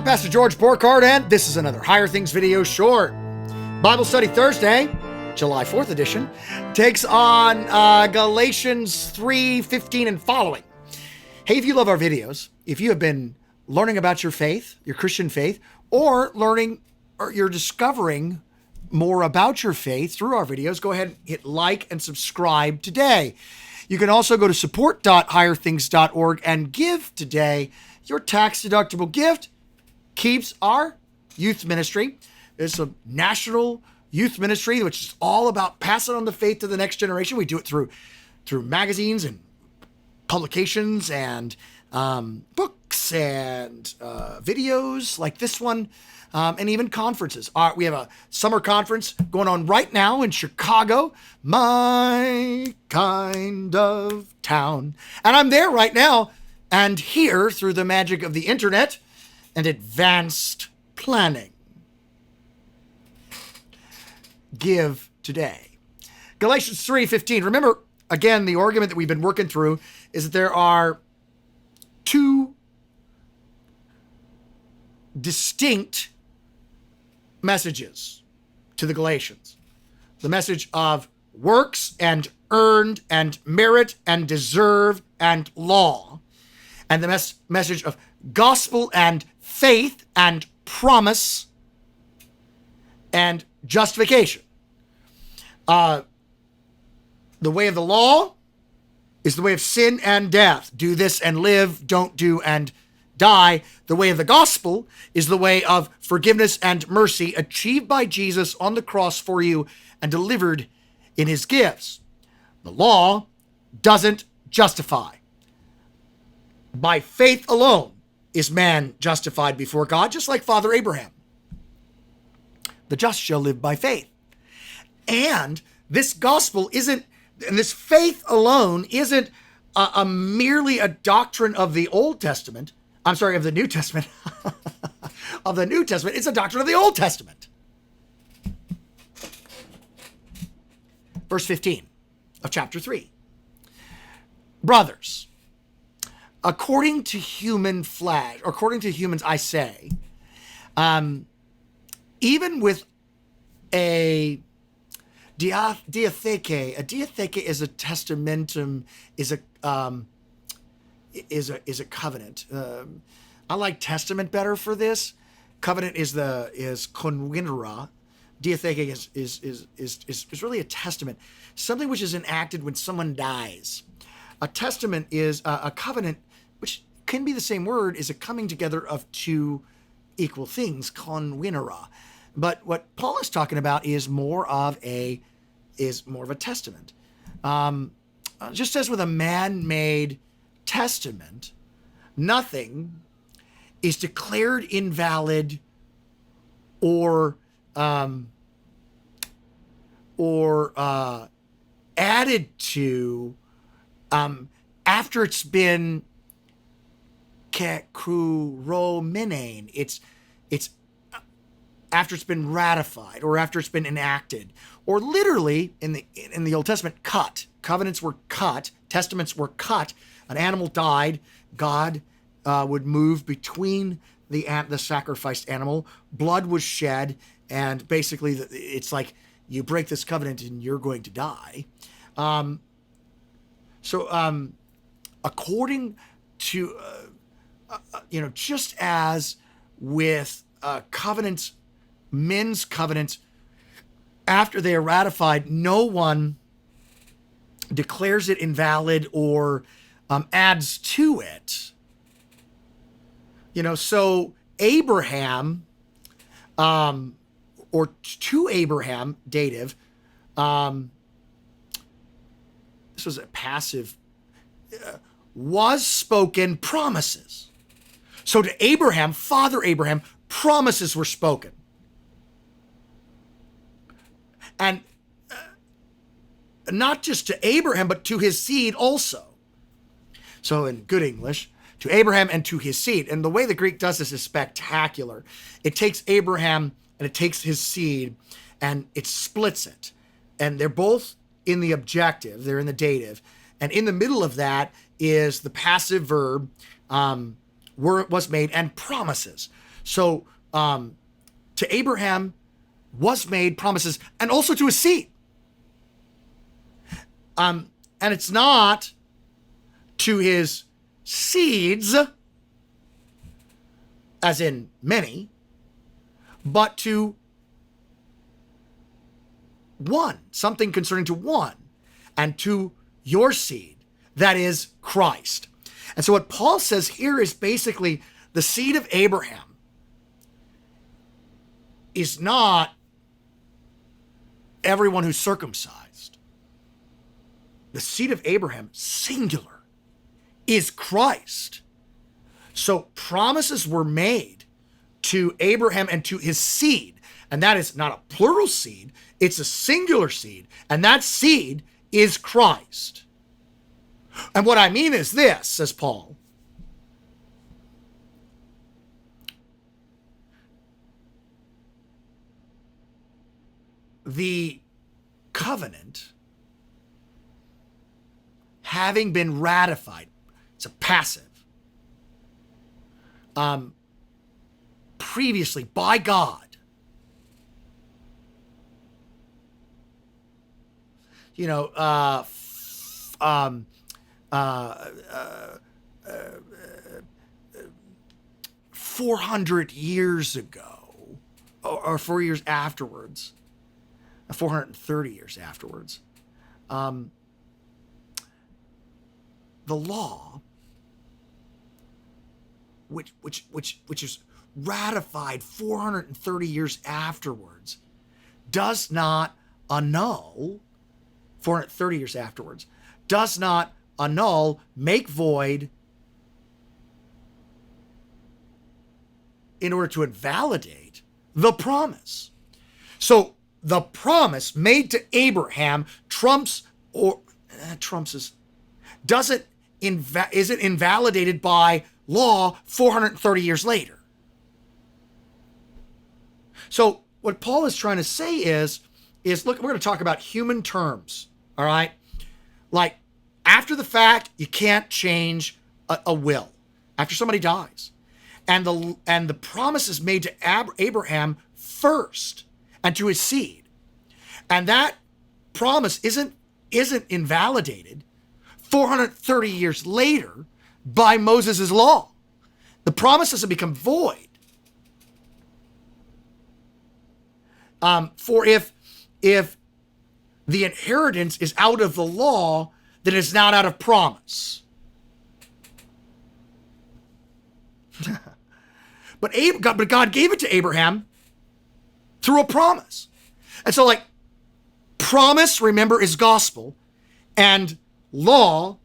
Pastor George Borchardt, and this is another Higher Things video short. Bible Study Thursday, July 4th edition, takes on Galatians 3:15 and following. Hey, if you love our videos, if you have been learning about your faith, your Christian faith, or learning or you're discovering more about your faith through our videos, go ahead and hit like and subscribe today. You can also go to support.higherthings.org and give today. Your tax-deductible gift keeps our youth ministry. It's a national youth ministry, which is all about passing on the faith to the next generation. We do it through magazines and publications and books and videos like this one, and even conferences. We have a summer conference going on right now in Chicago, my kind of town. And I'm there right now and here through the magic of the internet and advanced planning. Give today. Galatians 3:15. Remember, again, the argument that we've been working through is that there are two distinct messages to the Galatians. The message of works and earned and merit and deserve and law. And the message of gospel and faith and promise and justification. The way of the law is the way of sin and death. Do this and live, don't do and die. The way of the gospel is the way of forgiveness and mercy achieved by Jesus on the cross for you and delivered in his gifts. The law doesn't justify. By faith alone is man justified before God, just like Father Abraham. The just shall live by faith. And this gospel isn't, and this faith alone isn't merely a doctrine of the Old Testament. I'm sorry, of the New Testament. Of the New Testament. It's a doctrine of the Old Testament. Verse 15 of chapter 3. Brothers, according to human flesh, according to humans, I say, even with a diatheke is a testamentum, is a covenant. I like testament better for this. Covenant is convenera. Diatheke is really a testament, something which is enacted when someone dies. A testament is a covenant, which can be the same word, is a coming together of two equal things, convenera. But what Paul is talking about is more of a testament. Just as with a man-made testament, nothing is declared invalid or added to after it's been kekruromenein. It's after it's been ratified or after it's been enacted, or literally in the Old Testament, cut. Covenants were cut. Testaments were cut. An animal died. God would move between the sacrificed animal. Blood was shed, and basically it's like you break this covenant and you're going to die. According to just as with covenants, men's covenants, after they are ratified, no one declares it invalid or adds to it. So Abraham, or to Abraham, dative, this was a passive, was spoken promises. So to Abraham, Father Abraham, promises were spoken. And not just to Abraham, but to his seed also. So in good English, to Abraham and to his seed. And the way the Greek does this is spectacular. It takes Abraham and it takes his seed and it splits it. And they're both in the objective, they're in the dative. And in the middle of that is the passive verb, was made, and promises. So to Abraham was made promises, and also to his seed. And it's not to his seeds, as in many, but to one, something concerning to one, and to your seed, that is Christ. And so what Paul says here is basically the seed of Abraham is not everyone who's circumcised. The seed of Abraham, singular, is Christ. So promises were made to Abraham and to his seed. And that is not a plural seed, it's a singular seed. And that seed is Christ. And what I mean is this, says Paul. The covenant, having been ratified, it's a passive, previously by God, you know, 400 years ago, or 4 years afterwards, 430 years afterwards, the law, which is ratified 430 years afterwards, does not annul, 430 years afterwards, does not annul, make void, in order to invalidate the promise. So the promise made to Abraham isn't invalidated by law 430 years later. So what Paul is trying to say is look, we're going to talk about human terms, all right? Like, after the fact, you can't change a will after somebody dies. And the promise is made to Abraham first and to his seed. And that promise isn't invalidated 430 years later by Moses' law. The promise doesn't become void. For if the inheritance is out of the law, then it's not out of promise. But God gave it to Abraham through a promise. And so, like, promise, remember, is gospel, and law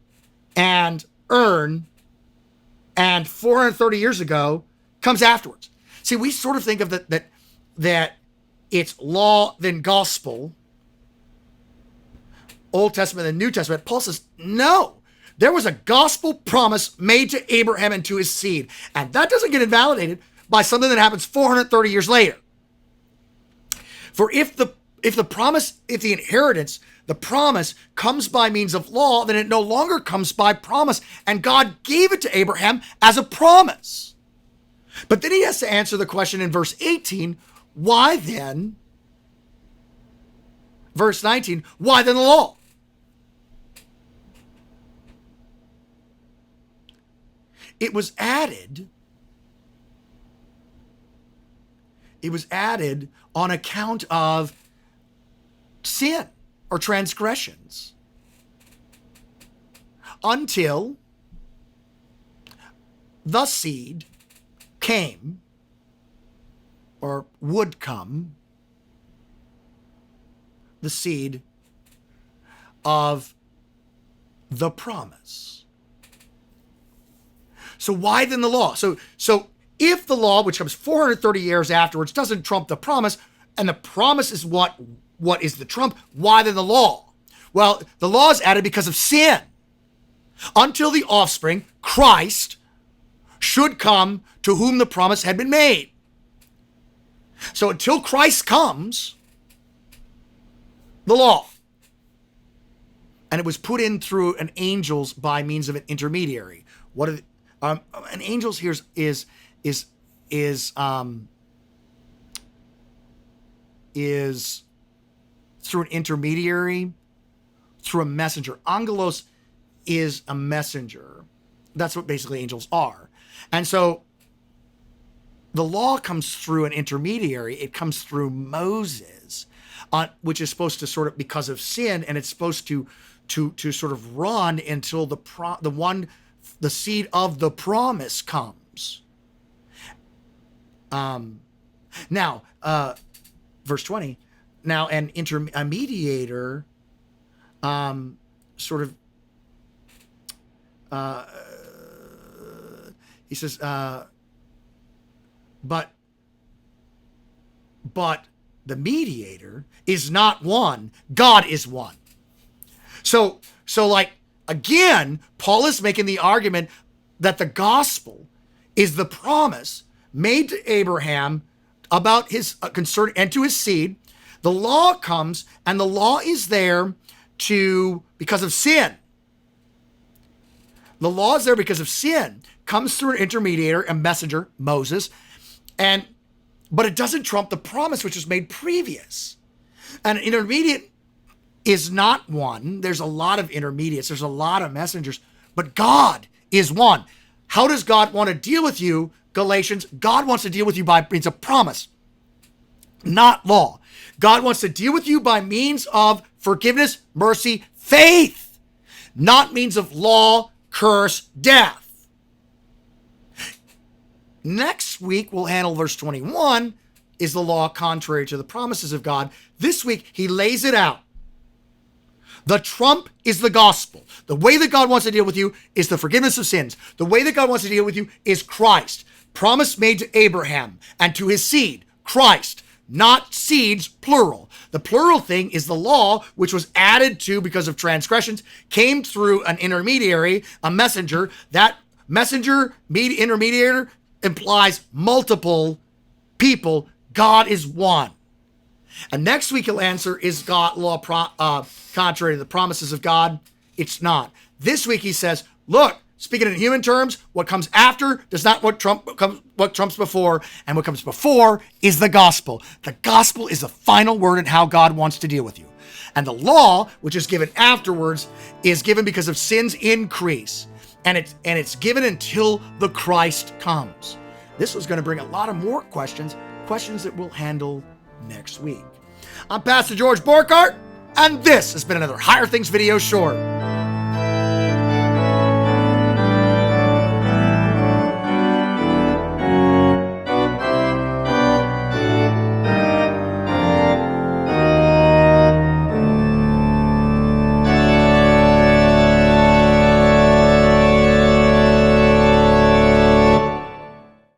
and earn and 430 years ago comes afterwards. See, we sort of think of that it's law then gospel, Old Testament and New Testament. Paul says, no, there was a gospel promise made to Abraham and to his seed. And that doesn't get invalidated by something that happens 430 years later. For if the inheritance, the promise comes by means of law, then it no longer comes by promise. And God gave it to Abraham as a promise. But then he has to answer the question in verse 18, why then? Verse 19, why then the law? It was added on account of sin or transgressions until the seed came or would come, the seed of the promise. So why then the law? So if the law, which comes 430 years afterwards, doesn't trump the promise, and the promise is what is the trump, why then the law? Well, the law is added because of sin. Until the offspring, Christ, should come to whom the promise had been made. So until Christ comes, the law. And it was put in through an angels by means of an intermediary. What are an angels here is is through an intermediary, through a messenger. Angelos is a messenger. That's what basically angels are. And so the law comes through an intermediary. It comes through Moses, which is supposed to sort of, because of sin, and it's supposed to sort of run until the seed of the promise comes. Now, verse 20. Now, an intermediator, sort of, he says, but the mediator is not one. God is one. So like, again, Paul is making the argument that the gospel is the promise made to Abraham about his concern and to his seed. The law comes, and the law is there because of sin. The law is there because of sin, comes through an intermediator, a messenger, Moses, but it doesn't trump the promise which was made previous. An intermediate is not one. There's a lot of intermediates. There's a lot of messengers, but God is one. How does God want to deal with you, Galatians? God wants to deal with you by means of promise, not law. God wants to deal with you by means of forgiveness, mercy, faith, not means of law, curse, death. Next week, we'll handle verse 21. Is the law contrary to the promises of God? This week, he lays it out. The trump is the gospel. The way that God wants to deal with you is the forgiveness of sins. The way that God wants to deal with you is Christ. Promise made to Abraham and to his seed, Christ. Not seeds, plural. The plural thing is the law, which was added to because of transgressions, came through an intermediary, a messenger. That messenger, intermediator, implies multiple people. God is one. And next week he'll answer, is God law contrary to the promises of God? It's not. This week he says, look, speaking in human terms, what comes after does not what trumps before, and what comes before is the gospel. The gospel is the final word in how God wants to deal with you. And the law, which is given afterwards, is given because of sin's increase. And it's given until the Christ comes. This is going to bring a lot of more questions that we'll handle next week. I'm Pastor George Borghardt, and this has been another Higher Things Video Short.